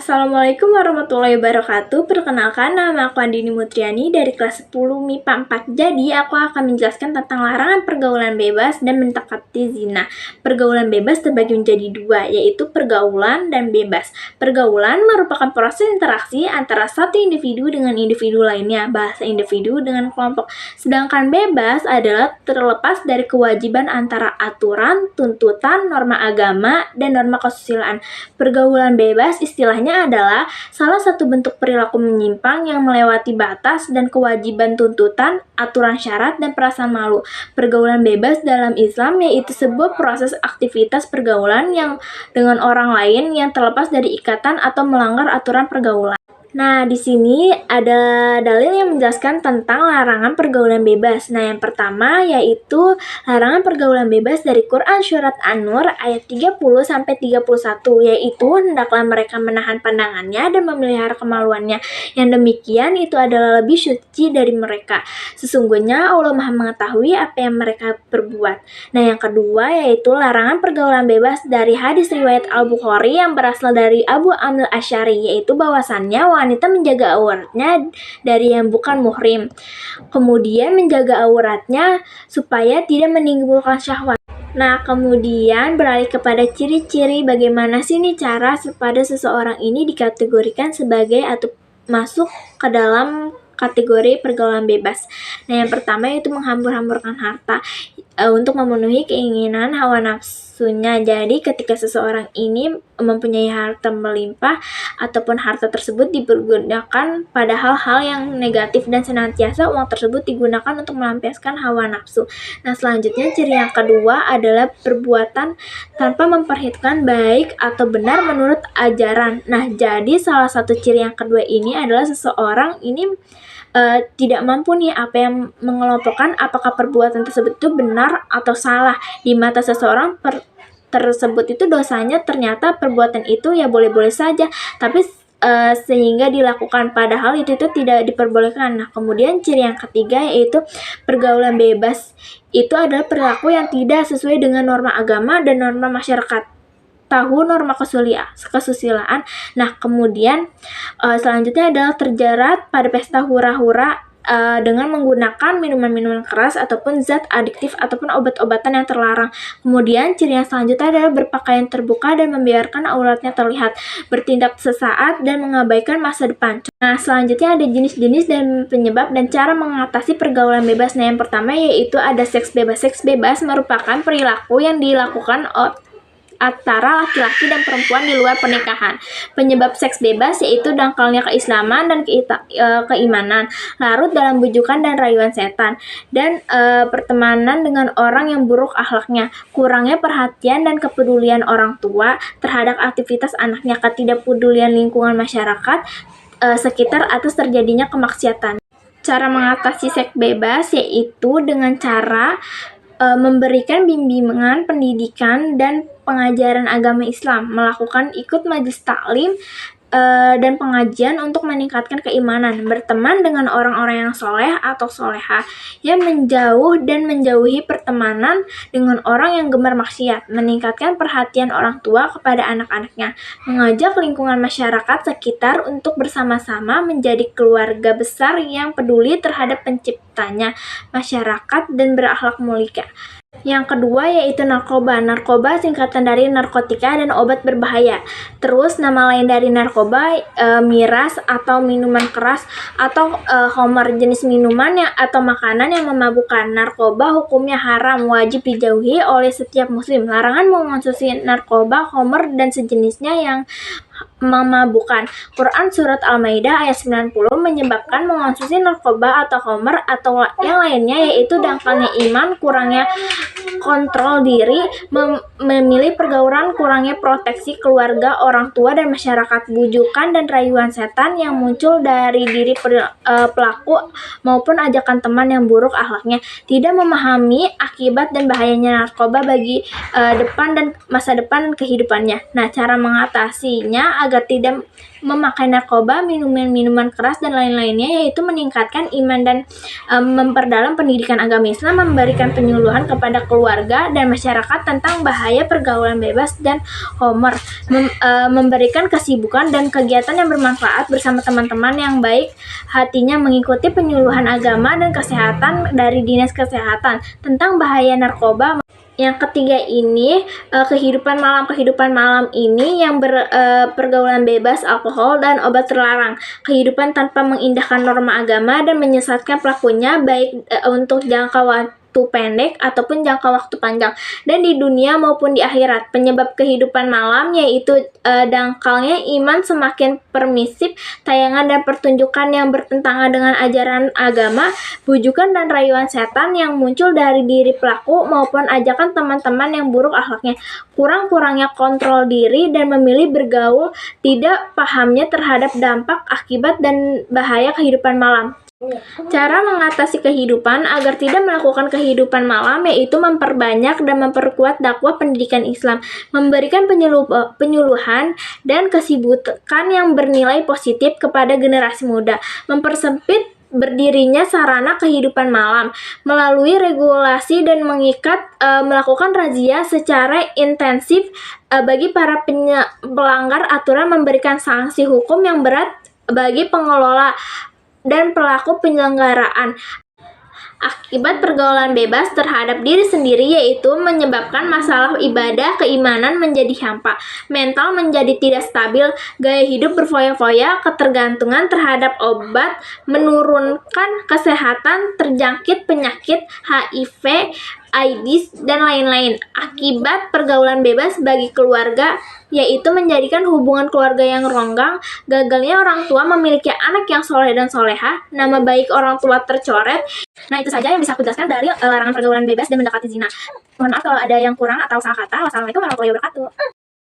Assalamualaikum warahmatullahi wabarakatuh. Perkenalkan, nama aku Andini Mutriani dari kelas 10 MIPA 4. Jadi, aku akan menjelaskan tentang larangan pergaulan bebas dan mendekati zina. Pergaulan bebas terbagi menjadi dua, yaitu pergaulan dan bebas. Pergaulan merupakan proses interaksi antara satu individu dengan individu lainnya, bahasa individu dengan kelompok. Sedangkan bebas adalah terlepas dari kewajiban antara aturan, tuntutan, norma agama, dan norma kesusilaan. Pergaulan bebas istilahnya adalah salah satu bentuk perilaku menyimpang yang melewati batas dan kewajiban tuntutan, aturan syarat, dan perasaan malu. Pergaulan bebas dalam Islam yaitu sebuah proses aktivitas pergaulan yang dengan orang lain yang terlepas dari ikatan atau melanggar aturan pergaulan. Nah, di sini ada dalil yang menjelaskan tentang larangan pergaulan bebas. Nah, yang pertama yaitu larangan pergaulan bebas dari Quran Surat An-Nur ayat 30-31, yaitu hendaklah mereka menahan pandangannya dan memelihara kemaluannya. Yang demikian itu adalah lebih suci dari mereka. Sesungguhnya Allah Maha mengetahui apa yang mereka perbuat. Nah, yang kedua yaitu larangan pergaulan bebas dari hadis riwayat Al-Bukhari yang berasal dari Abu Amr Asy'ari, yaitu bahwasannya wanita menjaga auratnya dari yang bukan muhrim, kemudian menjaga auratnya supaya tidak menimbulkan syahwat. Nah, kemudian beralih kepada ciri-ciri bagaimana sih nih cara pada seseorang ini dikategorikan sebagai atau masuk ke dalam kategori pergaulan bebas. Nah, yang pertama itu menghambur-hamburkan harta untuk memenuhi keinginan hawa nafsunya. Jadi, ketika seseorang ini mempunyai harta melimpah ataupun harta tersebut dipergunakan pada hal-hal yang negatif dan senantiasa uang tersebut digunakan untuk melampiaskan hawa nafsu. Nah, selanjutnya ciri yang kedua adalah perbuatan tanpa memperhitungkan baik atau benar menurut ajaran. Nah, jadi salah satu ciri yang kedua ini adalah seseorang ini tidak mampu nih yang mengelompokkan apakah perbuatan tersebut itu benar atau salah. Di mata seseorang tersebut itu dosanya ternyata perbuatan itu ya boleh-boleh saja, tapi sehingga dilakukan padahal itu tidak diperbolehkan. Nah, kemudian ciri yang ketiga yaitu pergaulan bebas itu adalah perilaku yang tidak sesuai dengan norma agama dan norma masyarakat. Tahu norma kesusilaan. Nah, kemudian selanjutnya adalah terjerat pada pesta hura-hura dengan menggunakan minuman-minuman keras ataupun zat adiktif ataupun obat-obatan yang terlarang. Kemudian ciri yang selanjutnya adalah berpakaian terbuka dan membiarkan auratnya terlihat, bertindak sesaat dan mengabaikan masa depan. Nah, selanjutnya ada jenis-jenis dan penyebab dan cara mengatasi pergaulan bebas. Nah, yang pertama yaitu ada seks bebas. Seks bebas merupakan perilaku yang dilakukan antara laki-laki dan perempuan di luar pernikahan. Penyebab seks bebas yaitu dangkalnya keislaman dan keimanan, larut dalam bujukan dan rayuan setan, dan pertemanan dengan orang yang buruk akhlaknya, kurangnya perhatian dan kepedulian orang tua terhadap aktivitas anaknya, ketidakpedulian lingkungan masyarakat sekitar atas terjadinya kemaksiatan. Cara mengatasi seks bebas yaitu dengan cara memberikan bimbingan pendidikan dan pengajaran agama Islam, melakukan ikut majelis taklim dan pengajian untuk meningkatkan keimanan, berteman dengan orang-orang yang soleh atau soleha, yang menjauhi pertemanan dengan orang yang gemar maksiat, meningkatkan perhatian orang tua kepada anak-anaknya, mengajak lingkungan masyarakat sekitar untuk bersama-sama menjadi keluarga besar yang peduli terhadap penciptanya, masyarakat, dan berakhlak mulia. Yang kedua yaitu narkoba. Narkoba singkatan dari narkotika dan obat berbahaya. Terus nama lain dari narkoba miras atau minuman keras atau khamar, jenis minuman atau makanan yang memabukkan. Narkoba hukumnya haram, wajib dijauhi oleh setiap muslim. Larangan mengonsumsi narkoba, khamar, dan sejenisnya yang memabukkan. Quran Surat Al-Maidah ayat 90 menyebabkan mengonsumsi narkoba atau khamar atau yang lainnya yaitu dangkalnya iman, kurangnya kontrol diri, memilih pergaulan, kurangnya proteksi keluarga, orang tua, dan masyarakat, bujukan dan rayuan setan yang muncul dari diri pelaku maupun ajakan teman yang buruk akhlaknya, tidak memahami akibat dan bahayanya narkoba bagi masa depan dan kehidupannya. Nah, cara mengatasinya agar tidak memakai narkoba, minuman keras, dan lain-lainnya, yaitu meningkatkan iman dan memperdalam pendidikan agama Islam, memberikan penyuluhan kepada keluarga dan masyarakat tentang bahaya pergaulan bebas dan homer, memberikan kesibukan dan kegiatan yang bermanfaat bersama teman-teman yang baik hatinya, mengikuti penyuluhan agama dan kesehatan dari Dinas Kesehatan tentang bahaya narkoba. Yang ketiga ini kehidupan malam ini yang pergaulan bebas alkohol dan obat terlarang, kehidupan tanpa mengindahkan norma agama dan menyesatkan pelakunya baik untuk jangka waktu pendek ataupun jangka waktu panjang, dan di dunia maupun di akhirat. Penyebab kehidupan malam yaitu dangkalnya iman, semakin permisif tayangan dan pertunjukan yang bertentangan dengan ajaran agama, bujukan dan rayuan setan yang muncul dari diri pelaku maupun ajakan teman-teman yang buruk akhlaknya, kurang-kurangnya kontrol diri dan memilih bergaul, tidak pahamnya terhadap dampak, akibat, dan bahaya kehidupan malam. Cara mengatasi kehidupan agar tidak melakukan kehidupan malam yaitu memperbanyak dan memperkuat dakwah pendidikan Islam, memberikan penyuluhan dan kesibukan yang bernilai positif kepada generasi muda, mempersempit berdirinya sarana kehidupan malam melalui regulasi dan mengikat melakukan razia secara intensif bagi para pelanggar aturan, memberikan sanksi hukum yang berat bagi pengelola dan pelaku penyelenggaraan. Akibat pergaulan bebas terhadap diri sendiri yaitu menyebabkan masalah ibadah, keimanan menjadi hampa, mental menjadi tidak stabil, gaya hidup berfoya-foya, ketergantungan terhadap obat, menurunkan kesehatan, terjangkit penyakit HIV, AIDS, dan lain-lain. Akibat pergaulan bebas bagi keluarga yaitu menjadikan hubungan keluarga yang ronggang, gagalnya orang tua memiliki anak yang soleh dan soleha, nama baik orang tua tercoret. Nah, itu saja yang bisa aku jelaskan dari larangan pergaulan bebas dan mendekati zina. Mohon maaf kalau ada yang kurang atau salah kata. Wassalamualaikum warahmatullahi wabarakatuh.